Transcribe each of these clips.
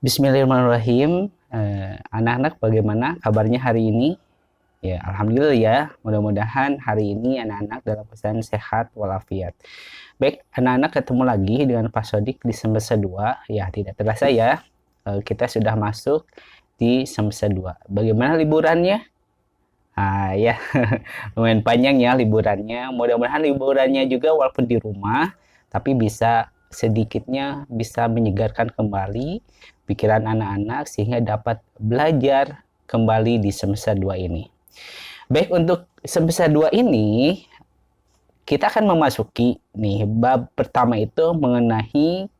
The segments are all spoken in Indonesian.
Bismillahirrahmanirrahim. Anak-anak bagaimana kabarnya hari ini? Ya, alhamdulillah ya. Mudah-mudahan hari ini anak-anak dalam keadaan sehat walafiat. Baik, anak-anak ketemu lagi dengan Pak Sodik di semester 2. Ya, tidak terasa ya. Kita sudah masuk di semester 2. Bagaimana liburannya? Ya, lumayan panjang ya liburannya. Mudah-mudahan liburannya juga walaupun di rumah, tapi bisa sedikitnya bisa menyegarkan kembali pikiran anak-anak sehingga dapat belajar kembali di semester 2 ini. Baik, untuk semester 2 ini kita akan memasuki nih bab pertama itu mengenai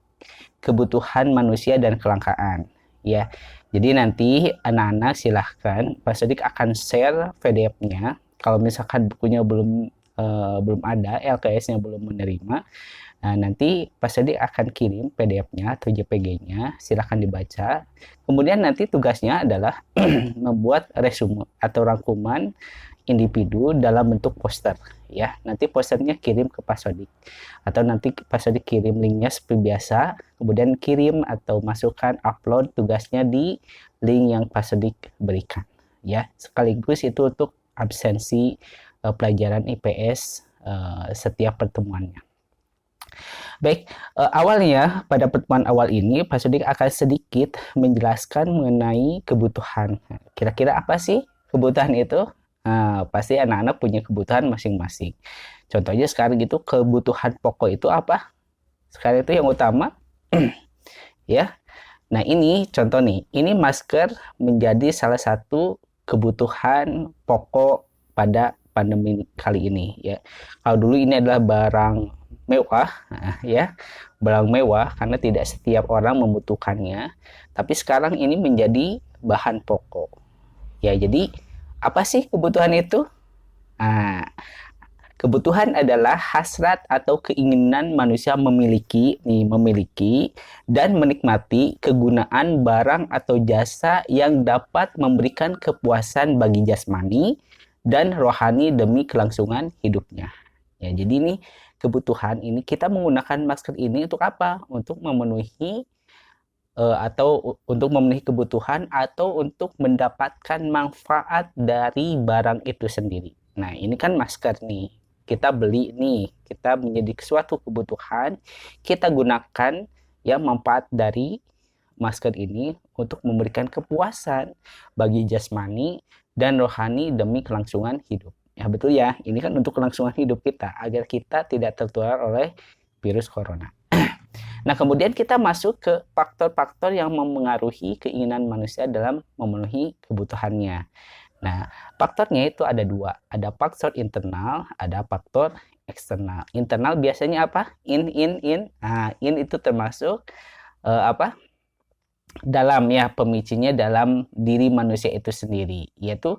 kebutuhan manusia dan kelangkaan ya. Jadi nanti anak-anak silahkan Pak Sodik akan share PDF-nya. Kalau misalkan bukunya belum ada, LKS-nya belum menerima, nah, nanti Pak Sodik akan kirim PDF-nya atau JPG-nya, silahkan dibaca. Kemudian nanti tugasnya adalah membuat resume atau rangkuman individu dalam bentuk poster ya. Nanti posternya kirim ke Pak Sodik atau nanti Pak Sodik kirim linknya seperti biasa, kemudian kirim atau masukkan upload tugasnya di link yang Pak Sodik berikan ya. Sekaligus itu untuk absensi pelajaran IPS setiap pertemuannya. Baik, awalnya pada pertemuan awal ini Pak Sodik akan sedikit menjelaskan mengenai kebutuhan. Kira-kira apa sih kebutuhan itu? Pasti anak-anak punya kebutuhan masing-masing. Contohnya sekarang gitu, kebutuhan pokok itu apa? Sekarang itu yang utama, ya. Nah ini contoh nih, ini masker menjadi salah satu kebutuhan pokok pada pandemi kali ini ya. Kalau dulu ini adalah barang mewah ya, barang mewah karena tidak setiap orang membutuhkannya, tapi sekarang ini menjadi bahan pokok ya. Jadi apa sih kebutuhan itu? Nah, kebutuhan adalah hasrat atau keinginan manusia memiliki dan menikmati kegunaan barang atau jasa yang dapat memberikan kepuasan bagi jasmani dan rohani demi kelangsungan hidupnya. Ya, jadi ini kebutuhan ini kita menggunakan masker ini untuk apa? Untuk memenuhi atau untuk memenuhi kebutuhan atau untuk mendapatkan manfaat dari barang itu sendiri. Nah, ini kan masker nih. Kita beli nih, kita menjadi suatu kebutuhan, kita gunakan ya manfaat dari masker ini untuk memberikan kepuasan bagi jasmani dan rohani demi kelangsungan hidup. Ya betul ya, ini kan untuk kelangsungan hidup kita agar kita tidak tertular oleh virus corona. Nah, kemudian kita masuk ke faktor-faktor yang memengaruhi keinginan manusia dalam memenuhi kebutuhannya. Nah, faktornya itu ada dua. Ada faktor internal, ada faktor eksternal. Internal biasanya apa? In. Nah, in itu termasuk apa? Dalam ya, pemicunya dalam diri manusia itu sendiri, yaitu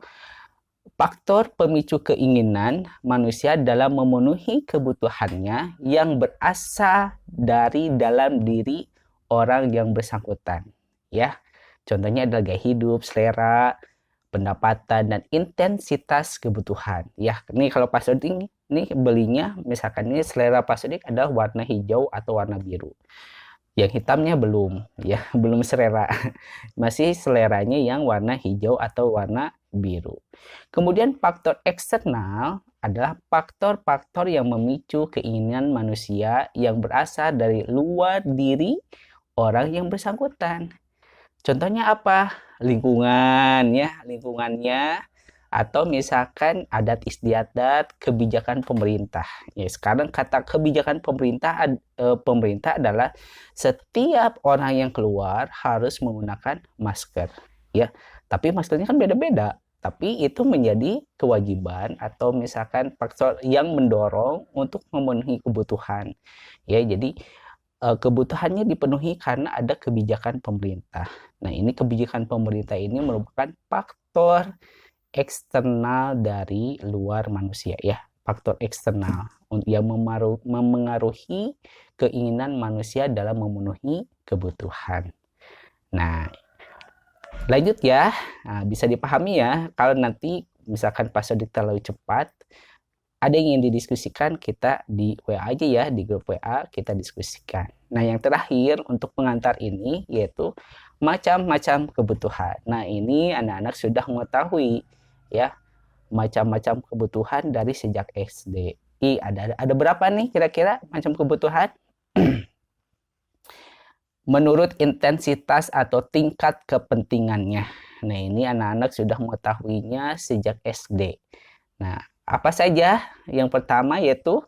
faktor pemicu keinginan manusia dalam memenuhi kebutuhannya yang berasal dari dalam diri orang yang bersangkutan. Ya, contohnya adalah gaya hidup, selera, pendapatan, dan intensitas kebutuhan. Ya, ini kalau Pak Sodik ini belinya, misalkan ini selera Pak Sodik adalah warna hijau atau warna biru. Yang hitamnya belum, ya belum selera. Masih seleranya yang warna hijau atau warna biru. Kemudian faktor eksternal adalah faktor-faktor yang memicu keinginan manusia yang berasal dari luar diri orang yang bersangkutan. Contohnya apa? Lingkungan ya, lingkungannya, atau misalkan adat istiadat, kebijakan pemerintah. Ya, sekarang kata kebijakan pemerintah adalah setiap orang yang keluar harus menggunakan masker, ya. Tapi maskernya kan beda-beda. Tapi itu menjadi kewajiban atau misalkan faktor yang mendorong untuk memenuhi kebutuhan. Ya, jadi kebutuhannya dipenuhi karena ada kebijakan pemerintah. Nah, ini kebijakan pemerintah ini merupakan faktor eksternal dari luar manusia ya, faktor eksternal yang memengaruhi keinginan manusia dalam memenuhi kebutuhan. Nah, lanjut ya. Nah, bisa dipahami ya, kalau nanti misalkan pas Sodik terlalu cepat, ada yang ingin didiskusikan, kita di WA aja ya, di grup WA kita diskusikan. Nah, yang terakhir untuk pengantar ini yaitu macam-macam kebutuhan. Nah, ini anak-anak sudah mengetahui ya macam-macam kebutuhan dari sejak SD. Ada berapa nih kira-kira macam kebutuhan? Menurut intensitas atau tingkat kepentingannya. Nah, ini anak-anak sudah mengetahuinya sejak SD. Nah, apa saja? Yang pertama yaitu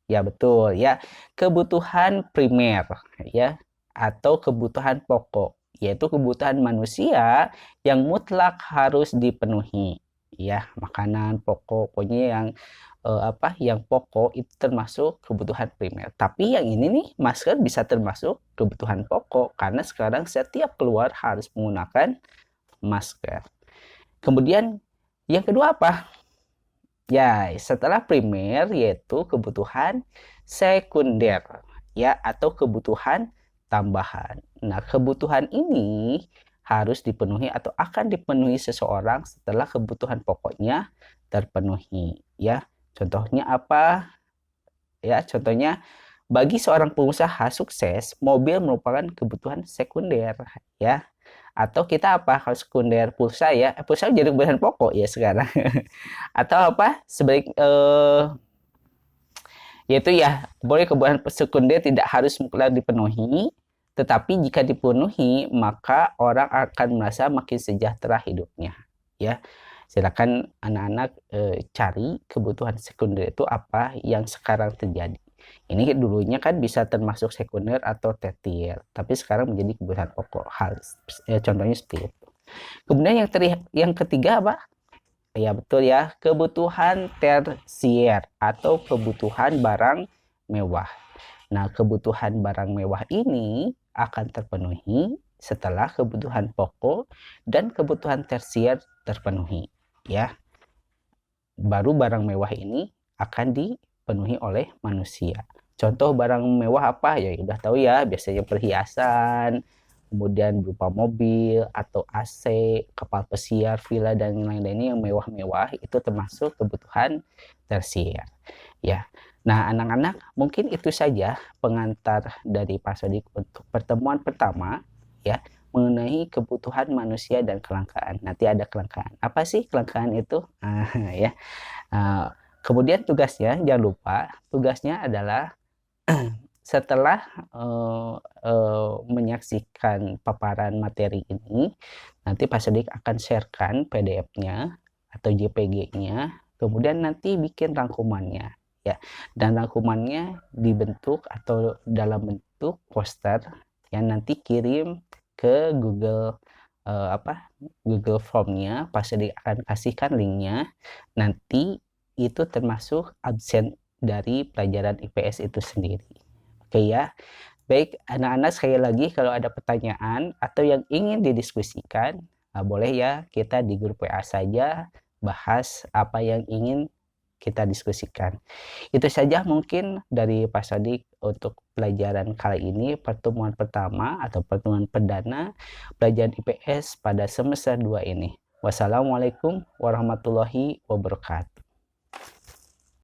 ya betul ya, kebutuhan primer ya atau kebutuhan pokok, yaitu kebutuhan manusia yang mutlak harus dipenuhi. Ya, makanan pokok, pokoknya yang yang pokok itu termasuk kebutuhan primer. Tapi yang ini nih, masker bisa termasuk kebutuhan pokok karena sekarang setiap keluar harus menggunakan masker. Kemudian yang kedua apa? Ya, setelah primer yaitu kebutuhan sekunder ya atau kebutuhan tambahan. Nah, kebutuhan ini harus dipenuhi atau akan dipenuhi seseorang setelah kebutuhan pokoknya terpenuhi ya. Contohnya apa? Ya, contohnya bagi seorang pengusaha sukses, mobil merupakan kebutuhan sekunder ya. Atau kita apa? Kalau sekunder pulsa ya, pulsa jadi kebutuhan pokok ya sekarang. Atau apa? Yaitu ya, boleh kebutuhan sekunder tidak harus mutlak dipenuhi, tetapi jika dipenuhi maka orang akan merasa makin sejahtera hidupnya. Ya, silakan anak-anak cari kebutuhan sekunder itu apa yang sekarang terjadi. Ini dulunya kan bisa termasuk sekunder atau tersier, tapi sekarang menjadi kebutuhan pokok. Contohnya seperti itu. Kemudian yang ketiga apa? Ya betul ya, kebutuhan tersier atau kebutuhan barang mewah. Nah, kebutuhan barang mewah ini akan terpenuhi setelah kebutuhan pokok dan kebutuhan tersier terpenuhi, ya. Baru barang mewah ini akan dipenuhi oleh manusia. Contoh barang mewah apa? Ya udah tahu ya, biasanya perhiasan, kemudian berupa mobil atau AC, kapal pesiar, villa dan lain-lainnya yang mewah-mewah itu termasuk kebutuhan tersier. Ya. Nah, anak-anak, mungkin itu saja pengantar dari Pak Sodik untuk pertemuan pertama ya mengenai kebutuhan manusia dan kelangkaan. Nanti ada kelangkaan. Apa sih kelangkaan itu? Ya. Kemudian tugasnya jangan lupa, tugasnya adalah setelah menyaksikan paparan materi ini, nanti Pak Sodik akan sharekan PDF-nya atau JPG-nya, kemudian nanti bikin rangkumannya ya. Dan rangkumannya dibentuk atau dalam bentuk poster yang nanti kirim ke Google Google Form-nya. Pak Sodik akan kasihkan linknya. Nanti itu termasuk absen dari pelajaran IPS itu sendiri. Oke ya. Baik, anak-anak sekali lagi kalau ada pertanyaan atau yang ingin didiskusikan, boleh ya kita di grup WA saja bahas apa yang ingin kita diskusikan. Itu saja mungkin dari Pak Sodik untuk pelajaran kali ini, pertemuan pertama atau pertemuan perdana pelajaran IPS pada semester 2 ini. Wassalamualaikum warahmatullahi wabarakatuh.